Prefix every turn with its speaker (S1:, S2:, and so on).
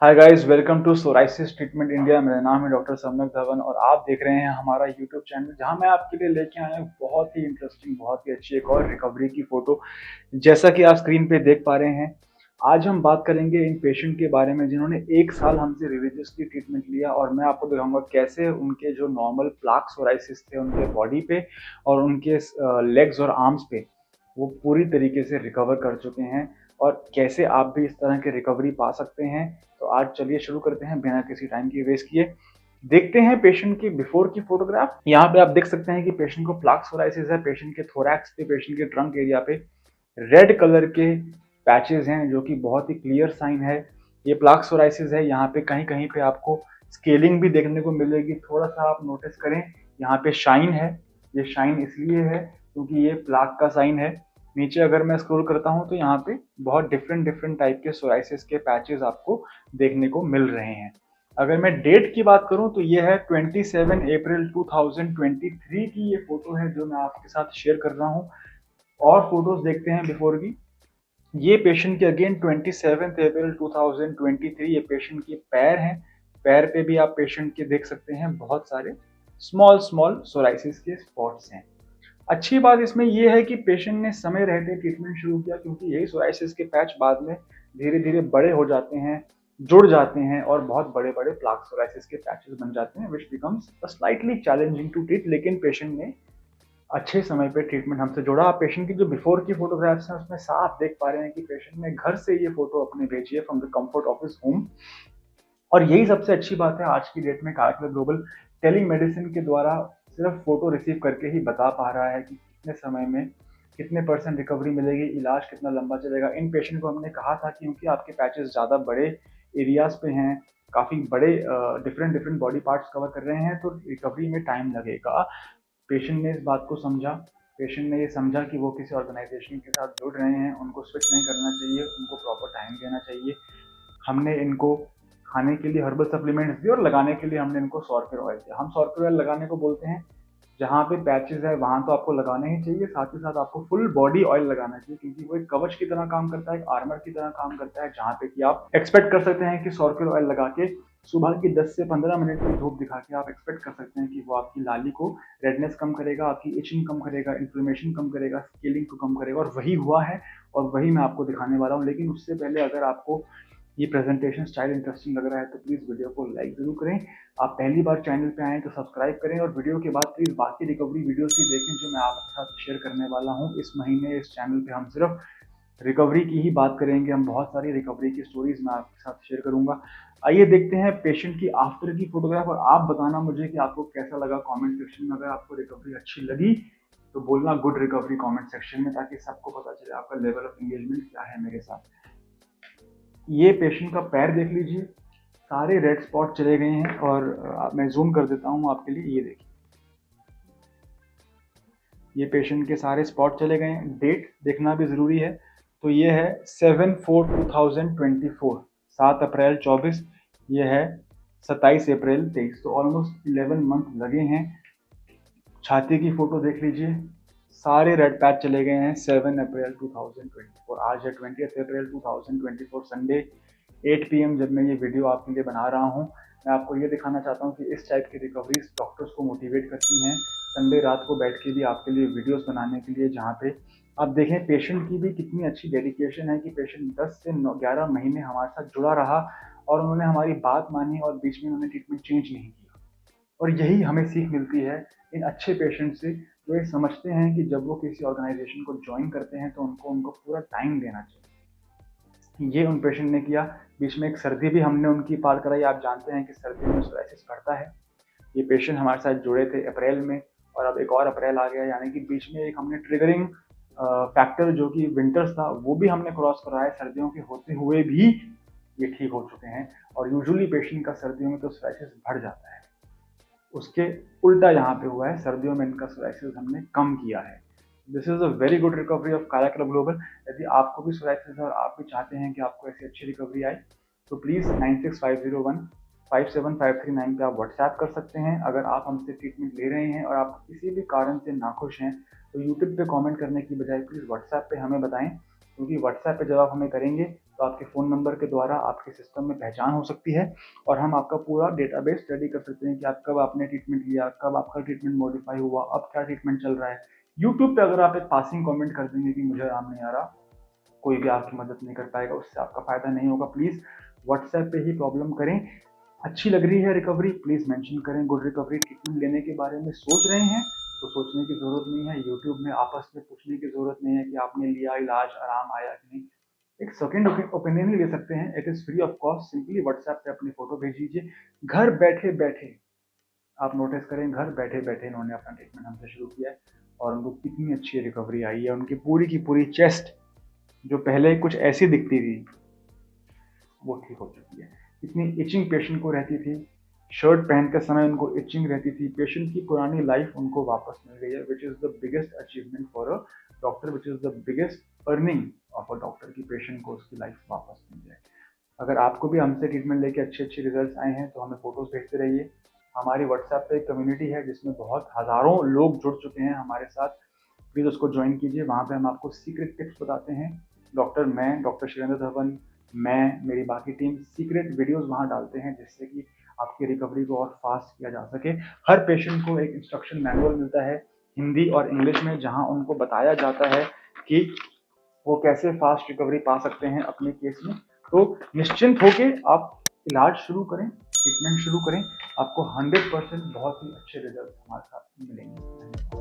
S1: Hi guys, welcome to psoriasis treatment India. मेरा नाम है डॉक्टर सम्यक धवन और आप देख रहे हैं हमारा यूट्यूब चैनल जहां मैं आपके लिए लेके आया हूं बहुत ही इंटरेस्टिंग, बहुत ही अच्छी एक और रिकवरी की फोटो। जैसा कि आप स्क्रीन पे देख पा रहे हैं, आज हम बात करेंगे इन पेशेंट के बारे में जिन्होंने 1 साल हमसे रिलीजियसली ट्रीटमेंट लिया और मैं आपको दिखाऊंगा कैसे उनके जो नॉर्मल प्लाक सोराइसिस थे उनके बॉडी पे और उनके लेग्स और आर्म्स पे वो पूरी तरीके से रिकवर कर चुके हैं और कैसे आप भी इस तरह की रिकवरी पा सकते हैं। तो आज चलिए शुरू करते हैं बिना किसी टाइम की वेस्ट किए। देखते हैं पेशेंट की बिफोर की फोटोग्राफ। यहाँ पे आप देख सकते हैं कि पेशेंट को प्लाक सोराइसिस है। पेशेंट के थोरैक्स पे, पेशेंट के ट्रंक एरिया पे रेड कलर के पैचेस हैं जो कि बहुत ही क्लियर साइन है ये प्लाक सोराइसिस है। यहाँ पे कहीं कहीं पे आपको स्केलिंग भी देखने को मिलेगी, थोड़ा सा आप नोटिस करें। यहाँ पे शाइन है, ये शाइन इसलिए है क्योंकि ये प्लाक का साइन है। नीचे अगर मैं स्क्रॉल करता हूँ तो यहाँ पे बहुत डिफरेंट डिफरेंट टाइप के सोराइसिस के पैचेस आपको देखने को मिल रहे हैं। अगर मैं डेट की बात करूं तो ये है 27 अप्रैल 2023 की ये फोटो है जो मैं आपके साथ शेयर कर रहा हूं। और फोटोज देखते हैं बिफोर की। ये पेशेंट के अगेन 27 अप्रैल 2023 ये पेशेंट के पैर हैं। पैर पे भी आप पेशेंट के देख सकते हैं बहुत सारे स्मॉल स्मॉल सोराइसिस के स्पॉट्स हैं। अच्छी बात इसमें यह है कि पेशेंट ने समय रहते ट्रीटमेंट शुरू किया क्योंकि यही सोराइसिस के पैच बाद में धीरे धीरे बड़े हो जाते हैं, जुड़ जाते हैं और बहुत बड़े बड़े प्लाक सोराइसिस के पैचेस बन जाते हैं, which becomes slightly challenging to treat. लेकिन पेशेंट ने अच्छे समय पे ट्रीटमेंट हमसे जोड़ा। आप पेशेंट की जो बिफोर की फोटोग्राफ्स हैं उसमें साफ देख पा रहे हैं कि पेशेंट ने घर से ये फोटो अपने भेजी है from the comfort of his home. और यही सबसे अच्छी बात है आज की डेट में कायाकल्प ग्लोबल टेली मेडिसिन के द्वारा सिर्फ फोटो रिसीव करके ही बता पा रहा है कि कितने समय में कितने % रिकवरी मिलेगी, इलाज कितना लंबा चलेगा। इन पेशेंट को हमने कहा था कि क्योंकि आपके पैचेस ज़्यादा बड़े एरियाज पे हैं, काफ़ी बड़े different different body parts cover कर रहे हैं, तो रिकवरी में टाइम लगेगा। पेशेंट ने इस बात को समझा। पेशेंट ने ये समझा कि वो किसी ऑर्गेनाइजेशन के साथ जुड़ रहे हैं, उनको स्विच नहीं करना चाहिए, उनको प्रॉपर टाइम देना चाहिए। हमने इनको खाने के लिए हर्बल सप्लीमेंट्स दिए और लगाने के लिए हमने इनको सॉर्फिर ऑयल दिया। हम सॉर्फिर ऑयल लगाने को बोलते हैं जहाँ पे पैचेस है वहां तो आपको लगाना ही चाहिए, साथ ही साथ आपको फुल बॉडी ऑयल लगाना चाहिए क्योंकि वो एक कवच की तरह काम करता है, एक आर्मर की तरह काम करता है। जहाँ पे कि आप एक्सपेक्ट कर सकते हैं कि सॉर्फिर ऑयल लगा के सुबह की 10 से 15 मिनट की धूप दिखा के आप एक्सपेक्ट कर सकते हैं कि वो आपकी लाली को रेडनेस कम करेगा, आपकी इचिंग कम करेगा, इन्फ्लेमेशन कम करेगा, स्केलिंग को कम करेगा। और वही हुआ है और वही मैं आपको दिखाने वाला हूँ। लेकिन उससे पहले अगर आपको ये प्रेजेंटेशन स्टाइल इंटरेस्टिंग लग रहा है तो प्लीज़ वीडियो को लाइक जरूर करें। आप पहली बार चैनल पे आएँ तो सब्सक्राइब करें और वीडियो के बाद प्लीज़ बाकी रिकवरी वीडियोस भी देखें जो मैं आपके साथ शेयर करने वाला हूँ। इस महीने इस चैनल पे हम सिर्फ रिकवरी की ही बात करेंगे। हम बहुत सारी रिकवरी की स्टोरीज मैं आपके साथ शेयर करूंगा। आइए देखते हैं पेशेंट की आफ्टर की फोटोग्राफ और आप बताना मुझे कि आपको कैसा लगा कमेंट सेक्शन में। अगर आपको रिकवरी अच्छी लगी तो बोलना गुड रिकवरी कमेंट सेक्शन में, ताकि सबको पता चले आपका लेवल ऑफ एंगेजमेंट क्या है मेरे साथ। ये पेशेंट का पैर देख लीजिए, सारे रेड स्पॉट चले गए हैं और मैं जूम कर देता हूँ आपके लिए। ये देखिए, ये पेशेंट के सारे स्पॉट चले गए हैं। डेट देखना भी ज़रूरी है। तो ये है 7/4/2024, 7 अप्रैल 24। ये है 27 अप्रैल 23। तो ऑलमोस्ट 11 मंथ लगे हैं। छाती की फोटो देख लीजिए, सारे रेड पैच चले गए हैं 7 अप्रैल 2024। आज है 20 अप्रैल 2024 संडे 8 PM जब मैं ये वीडियो आपके लिए बना रहा हूँ। मैं आपको ये दिखाना चाहता हूँ कि इस टाइप की रिकवरीज डॉक्टर्स को मोटिवेट करती हैं संडे रात को बैठ के भी आपके लिए वीडियोस बनाने के लिए, जहाँ पे आप देखें पेशेंट की भी कितनी अच्छी डेडिकेशन है कि पेशेंट 10 से 11 महीने हमारे साथ जुड़ा रहा और उन्होंने हमारी बात मानी और बीच में उन्होंने ट्रीटमेंट चेंज नहीं किया। और यही हमें सीख मिलती है इन अच्छे पेशेंट से, जो ये समझते हैं कि जब वो किसी ऑर्गेनाइजेशन को ज्वाइन करते हैं तो उनको पूरा टाइम देना चाहिए। ये उन पेशेंट ने किया। बीच में एक सर्दी भी हमने उनकी पार कराई। आप जानते हैं कि सर्दी में सोराइसिस बढ़ता है। ये पेशेंट हमारे साथ जुड़े थे अप्रैल में और अब एक और अप्रैल आ गया, यानी कि बीच में एक हमने ट्रिगरिंग फैक्टर जो कि विंटर्स था वो भी हमने क्रॉस करा है। सर्दियों के होते हुए भी ये ठीक हो चुके हैं। और यूजुअली पेशेंट का सर्दियों में तो सोराइसिस बढ़ जाता है, उसके उल्टा यहाँ पे हुआ है, सर्दियों में इनका सोराइसिस हमने कम किया है। This is a very good recovery of कायाकल्प ग्लोबल। यदि आपको भी सोराइसिस है और आप भी चाहते हैं कि आपको ऐसी अच्छी रिकवरी आए तो प्लीज़ 9650157539 पे आप व्हाट्सएप कर सकते हैं। अगर आप हमसे ट्रीटमेंट ले रहे हैं और आप किसी भी कारण से नाखुश हैं तो यूट्यूब पे कमेंट करने की बजाय प्लीज़ व्हाट्सएप पे हमें बताएं, क्योंकि व्हाट्सएप पे जब आप हमें करेंगे तो आपके फ़ोन नंबर के द्वारा आपके सिस्टम में पहचान हो सकती है और हम आपका पूरा डेटाबेस स्टडी कर सकते हैं कि आप कब आपने ट्रीटमेंट लिया, कब आपका ट्रीटमेंट मॉडिफाई हुआ, अब क्या ट्रीटमेंट चल रहा है। यूट्यूब पे अगर आप एक पासिंग कमेंट कर देंगे कि मुझे आराम नहीं आ रहा, कोई भी आपकी मदद नहीं कर पाएगा, उससे आपका फ़ायदा नहीं होगा। प्लीज़ व्हाट्सएप पे ही प्रॉब्लम करें। अच्छी लग रही है रिकवरी, प्लीज़ मेंशन करें गुड रिकवरी। ट्रीटमेंट लेने के बारे में सोच रहे हैं तो सोचने की ज़रूरत नहीं है, यूट्यूब में आपस में पूछने की ज़रूरत नहीं है कि आपने लिया इलाज, आराम आया कि नहीं। एक सेकंड ओपिनियन ही ले सकते हैं, it is free of cost. Simply WhatsApp पे अपनी फ़ोटो भेज दीजिए। घर बैठे-बैठे आप नोटिस करें, घर बैठे-बैठे इन्होंने अपना ट्रीटमेंट हमसे शुरू किया है और उनको कितनी अच्छी रिकवरी आई है। उनकी पूरी की पूरी चेस्ट जो पहले कुछ ऐसी दिखती थी, वो ठीक हो चुकी है। इतनी इचिंग पेशेंट को रहती थी, शर्ट पहनते समय उनको इचिंग रहती थी। पेशेंट की पुरानी लाइफ उनको वापस मिल गई है, which is the biggest achievement for a doctor, which is the biggest earning of a doctor की पेशेंट को उसकी लाइफ वापस मिल जाए। अगर आपको भी हमसे ट्रीटमेंट लेके अच्छे रिजल्ट्स आए हैं तो हमें फोटोज भेजते रहिए। हमारी व्हाट्सएप पे एक कम्युनिटी है जिसमें बहुत हज़ारों लोग जुड़ चुके हैं हमारे साथ। प्लीज़ उसको ज्वाइन कीजिए। वहाँ पे हम आपको सीक्रेट टिप्स बताते हैं। डॉक्टर शिवेंद्र धवन, मैं, मेरी बाकी टीम सीक्रेट वीडियोस वहाँ डालते हैं जिससे कि आपकी रिकवरी को और फास्ट किया जा सके। हर पेशेंट को एक इंस्ट्रक्शन मैनुअल मिलता है हिंदी और इंग्लिश में, जहाँ उनको बताया जाता है कि वो कैसे फास्ट रिकवरी पा सकते हैं अपने केस में। तो निश्चिंत होके आप इलाज शुरू करें, ट्रीटमेंट शुरू करें। आपको 100% बहुत ही अच्छे रिजल्ट हमारे साथ मिलेंगे।